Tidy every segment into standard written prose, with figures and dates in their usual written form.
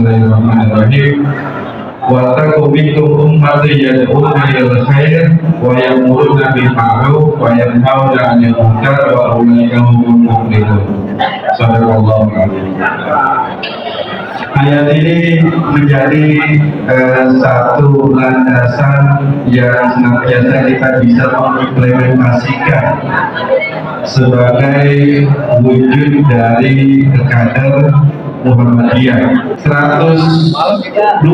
Bismillahirrahmanirrahim. Wa takum minkum ummatun yad'una ilal khair wa ya'muruna bil ma'ruf wa yanhauna 'anil munkar wa ulaika humul muflihun. Shadaqallahu alazim. Ayat ini menjadi satu landasan yang senantiasa kita bisa mengimplementasikan sebagai wujud dari kader Muhammadiyah. 102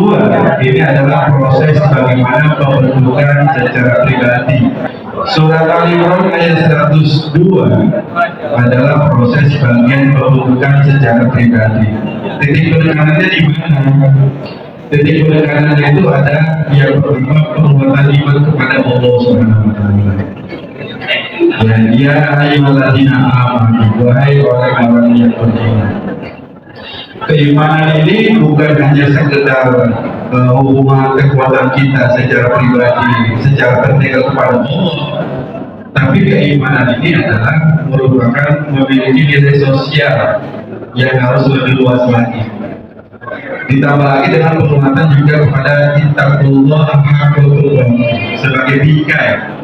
ini adalah proses bagaimana pembentukan secara pribadi. Surat Al-Imran ayat 102 adalah proses bagian pembentukan secara pribadi. Titik penekanannya di mana? Titik penekanannya itu ada yang pertama penguatan iman kepada Allah Subhanahu wa taala. Ya ayyuhalladzina amanu, wahai orang-orang yang beriman. Keimanan ini bukan hanya sekedar hubungan kekuatan kita secara pribadi, secara vertikal kepada Allah, tapi keimanan ini adalah merupakan memiliki nilai sosial yang harus lebih luas lagi. Ditambah lagi dengan penguatan juga kepada ittaqullah haqqa tuqatih sebagai bingkai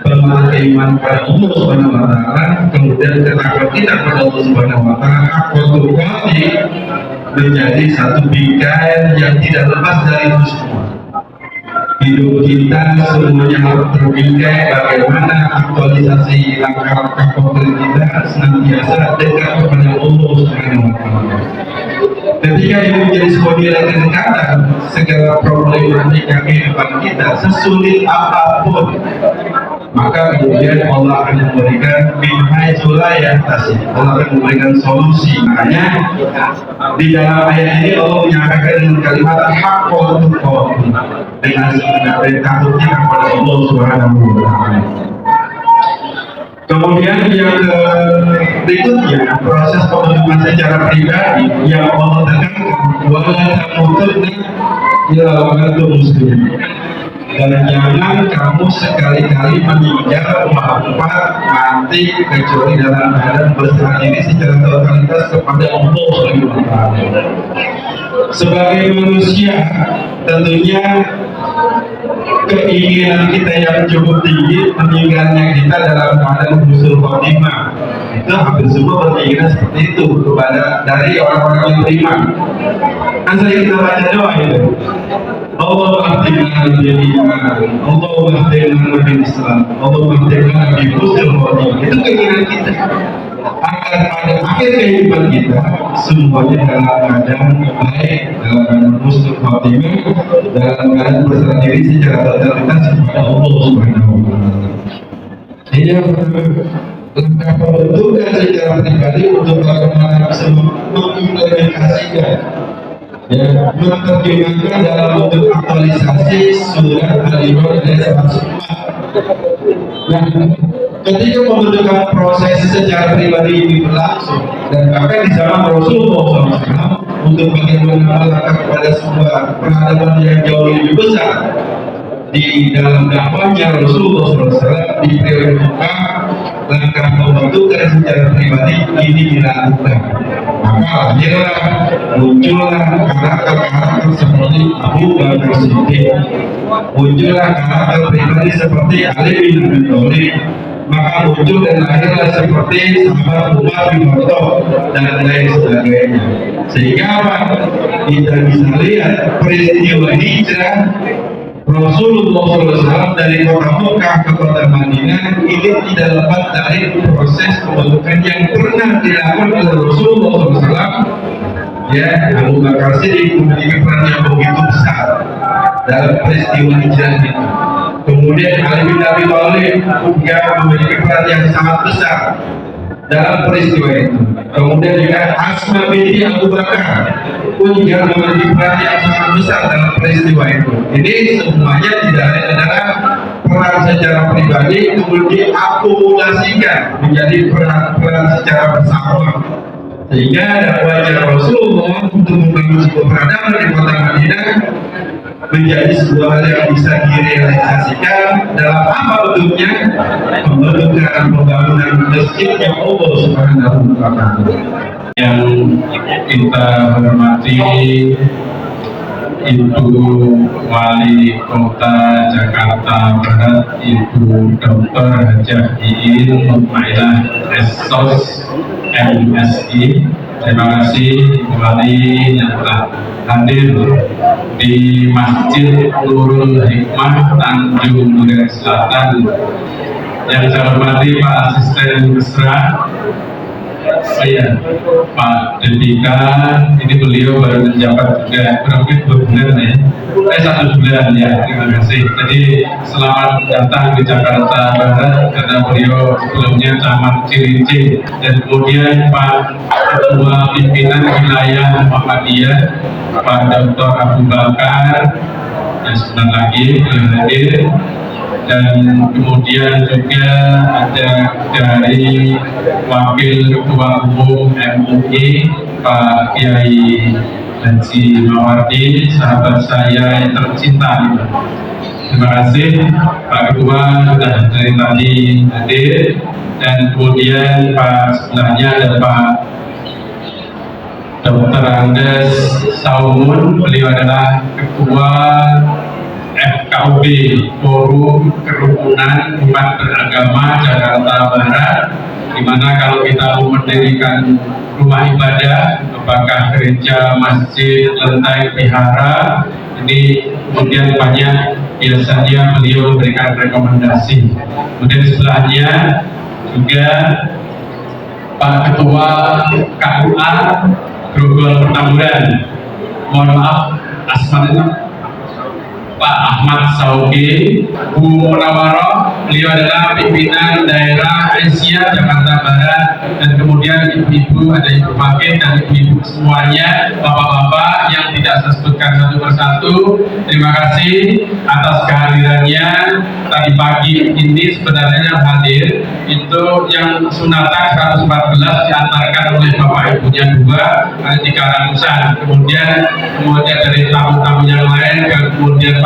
penguatan keimanan kepada Allah Subhanahu wa taala, kemudian ketakwaan kita kepada Allah Subhanahu wa taala haqqa tuqatih menjadi satu bingkai yang tidak lepas dari itu semua. Hidup kita semuanya harus terbingkai bagaimana aktualisasi langkah-langkah konkret kita senantiasa dekat kepada Allah Subhanahu wa taala. Ketika ini menjadi sebuah nilai kedekatan, segala problematika kehidupan kita sesulit apapun, maka kemudian Allah akan memberikan bihai sulayah tasih. Allah akan memberikan solusi. Makanya di dalam ayat ini Allah menyampaikan dengan kalimat haqqul tuqatih, dengan sebenarnya takut kita kepada Allah Subhanahu wa taala. Kemudian yang berikutnya proses pembentukan secara pribadi yang Allah tekankan wala tamutunna illa wa antum muslimun. Dan jangan kamu sekali-kali meninggal wafat mati kecuali dalam keadaan berserah diri secara totalitas kepada Allah Subhanahu wa taala. Sebagai manusia tentunya keinginan kita yang cukup tinggi meninggalnya kita dalam keadaan husnul khotimah. Itu hampir semua berkeinginan seperti itu kepada dari orang-orang yang beriman. Kan sering kita baca doa itu, Allahumma ahdina bil iman, Allahumma ahdina bil Islam, Allahumma ahdina bi husnul khotimah. Itu keinginan kita agar pada akhir kehidupan kita semuanya dalam keadaan baik, dalam keadaan husnul khotimah, dalam keadaan berserah diri secara totalitas kepada Allah Subhanahu wa taala. Ini yang langkah pembentukan secara pribadi untuk bagaimana bisa mengimplementasikan, menerjemahkan dalam bentuk aktualisasi surat Al-Imran ayat 104. Nah, ketika pembentukan proses secara pribadi ini berlangsung dan bahkan di zaman Rasulullah SAW untuk bagaimana melangkah kepada sebuah peradaban yang jauh lebih besar di dalam dakwahnya Rasulullah SAW di periode Mekah, langkah pembentukan secara pribadi ini dilakukan. Maka lahirlah muncullah karakter-karakter seperti Abu Bakar Siddiq, muncullah karakter pribadi seperti Ali bin Abi Thalib, maka muncul dan lahirlah seperti sahabat Umar bin Khattab dan lain sebagainya. Sehingga apa? Kita bisa lihat peristiwa hijrah Rasulullah SAW dari kota Mekah ke kota Madinah ini tidak lepas dari proses pembentukan yang pernah dilakukan oleh Rasulullah SAW. Ya, Abu Bakar Siddiq memiliki peran yang begitu besar dalam peristiwa hijrah itu. Kemudian Ali bin Abi Thalib juga memiliki peran yang sangat besar dalam peristiwa itu. Kemudian juga Asma binti Abu Bakar pun juga memiliki peran yang sangat besar dalam peristiwa itu. Ini semuanya tidak lain adalah peran secara pribadi kemudian diakumulasikan menjadi peran-peran secara bersama, sehingga dakwahnya Rasulullah untuk membangun sebuah peradaban di kota Madinah menjadi sebuah hal yang bisa direalisasikan dalam apa bentuknya? Pembentukan pembangunan masjid yang Allah Subhanahu wa taala. Yang kita hormati Ibu Wali Kota Jakarta Barat, Ibu Dr. Hajah Iin Nurmailah SSOS MSI. Terima kasih Ibu Wali yang telah hadir di Masjid Nurul Hikmah Tanjung Duren Selatan. Yang saya hormati Pak Asisten Mesra, saya Pak Dedika, ini beliau baru menjabat juga kurang lebih 2 bulan ya, 1 bulan ya, terima kasih. Jadi selamat datang di Jakarta Barat karena beliau sebelumnya Camat Cilincing, dan kemudian Pak Ketua Pimpinan Wilayah Muhammadiyah Pak Dr. Abu Bakar yang sebentar lagi hadir, dan kemudian juga ada dari Wakil Ketua Umum MUI Pak Kiai Haji Mawardi, sahabat saya yang tercinta. Terima kasih Pak Ketua sudah dari tadi hadir, dan kemudian Pak sebelahnya ada Pak Dr. Andes Saumun, beliau adalah Ketua FKUB, Forum Kerukunan Umat Beragama Jakarta Barat, di mana kalau kita mau mendirikan rumah ibadah, apakah gereja, masjid, lenteng, vihara, ini kemudian banyak biasanya beliau memberikan rekomendasi. Kemudian sebelahnya juga Pak Ketua KUA Grogol Petamburan, mohon maaf asmanya Pak Ahmad Sauki. Bu Munawaroh, beliau adalah pimpinan daerah Asia Jakarta Barat, dan kemudian ibu-ibu, ada ibu Fakih dan ibu-ibu semuanya, bapak-bapak yang tidak saya sebutkan satu persatu, terima kasih atas kehadirannya. Tadi pagi ini sebenarnya yang hadir itu yang sunatan 114 diantarkan oleh bapak ibunya 2, ada 300-an, kemudian dari tamu-tamu yang lain, kemudian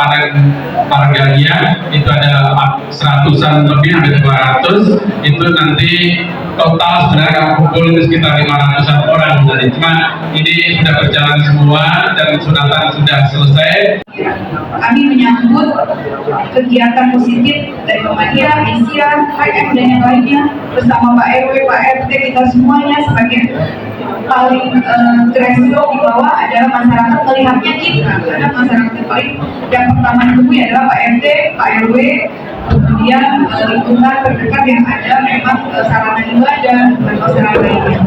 warganya itu ada 100-an lebih, ada 200, itu nanti total sebenarnya kalau kumpul itu sekitar 500-an orang. Jadi cuma ini sudah berjalan semua dan sunatan sudah selesai. Kami menyambut kegiatan positif dari Muhammadiyah, Asia, HM dan yang lainnya bersama Pak RW, Pak RT, kita semuanya sebagai paling teresiko di bawah adalah masyarakat melihatnya kita, karena masyarakat paling yang pertama ditemui adalah Pak RT, Pak RW, kemudian lingkungan terdekat yang ada memang sarana ibadah atau sarana lainnya.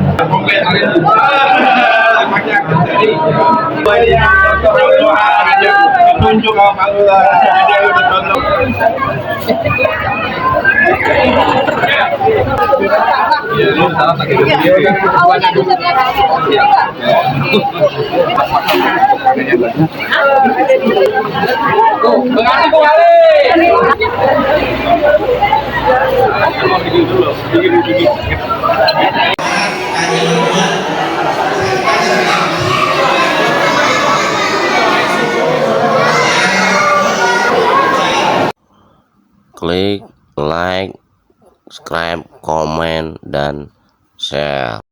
Tunjuk klik like, subscribe, komen, dan share.